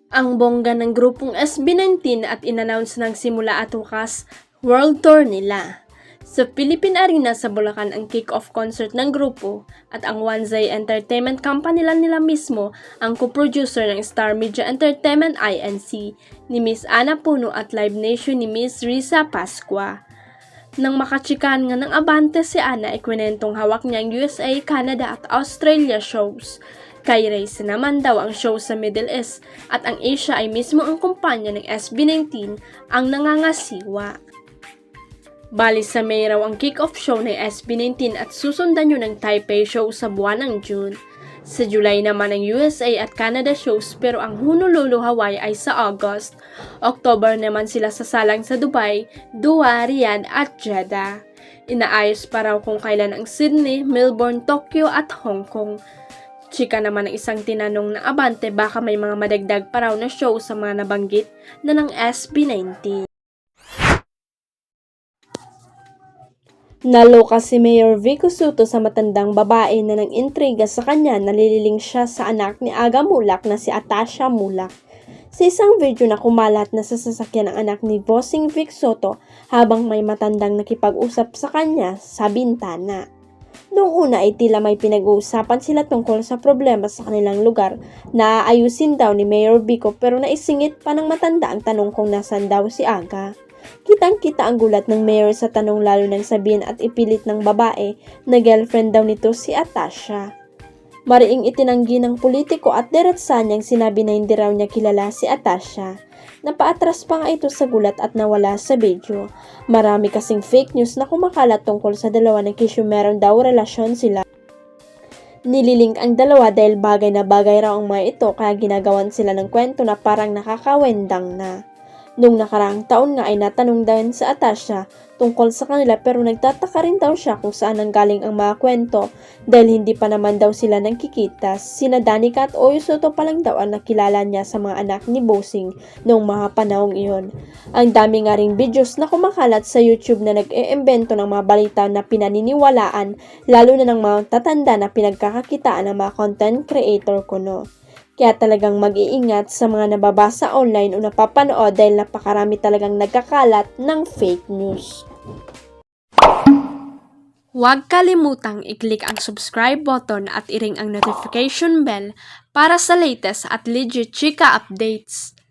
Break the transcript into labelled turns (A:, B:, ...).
A: ang bongga ng grupong SB19 at inannounce ng simula at wakas world tour nila. Sa Philippine Arena sa Bulacan ang kick-off concert ng grupo at ang Wanzai Entertainment Company nila mismo ang co-producer ng Star Media Entertainment Inc. ni Miss Ana Puno at Live Nation ni Miss Risa Pascua. Nang makatsikan nga ng abante si Ana ay kwentong hawak niya ang USA, Canada at Australia shows. Kay Reyes naman daw ang show sa Middle East at ang Asia ay mismo ang kumpanya ng SB19 ang nangangasiwa. Bali sa May raw ang kick-off show ng SB19 at susundan yun ng Taipei show sa buwan ng June. Sa July naman ang USA at Canada shows pero ang Honolulu, Hawaii ay sa August. October naman sila sasalang sa Dubai, Doha, Riyadh at Jeddah. Inaayos pa raw kung kailan ang Sydney, Melbourne, Tokyo at Hong Kong. Chika naman ng isang tinanong na abante baka may mga madagdag pa raw na show sa mga nabanggit na ng SB19. Naloka si Mayor Vico Soto sa matandang babae na nang intriga sa kanya nalililing siya sa anak ni Aga Mulak na si Atasha Mulak. Sa isang video na kumalat na sa sasakyan ng anak ni Bossing Vic Soto habang may matandang nakipag-usap sa kanya sa bintana. Noong una ay tila may pinag-uusapan sila tungkol sa problema sa kanilang lugar na aayusin daw ni Mayor Vico pero naisingit pa ng matanda ang tanong kung nasan daw si Aga. Kitang-kita ang gulat ng mayor sa tanong lalo nang sabihin at ipilit ng babae na girlfriend daw nito si Atasha. Mariing itinanggi ng politiko at diretsa niyang sinabi na hindi raw niya kilala si Atasha. Napaatras pa nga ito sa gulat at nawala sa video. Marami kasing fake news na kumakalat tungkol sa dalawa ng kisyo meron daw relasyon sila. Nililink ang dalawa dahil bagay na bagay raw ang mga ito kaya ginagawan sila ng kwento na parang nakakawendang na. Noong nakaraang taon nga ay natanong din sa Atasha tungkol sa kanila pero nagtataka rin daw siya kung saan nanggaling ang mga kwento dahil hindi pa naman daw sila nagkikita. Sina Danica at Oyo Soto pa lang daw ang nakilala niya sa mga anak ni Bossing noong mga panahong iyon. Ang dami nga ring videos na kumakalat sa YouTube na nag-iimbento ng mga balita na pinaniniwalaan lalo na ng mga tatanda na pinagkakakitaan ng mga content creator kuno. Kaya talagang mag-iingat sa mga nababasa online o napapanood dahil napakarami talagang nagkakalat ng fake news. Huwag kalimutang i-click ang subscribe button at i-ring ang notification bell para sa latest at legit chika updates.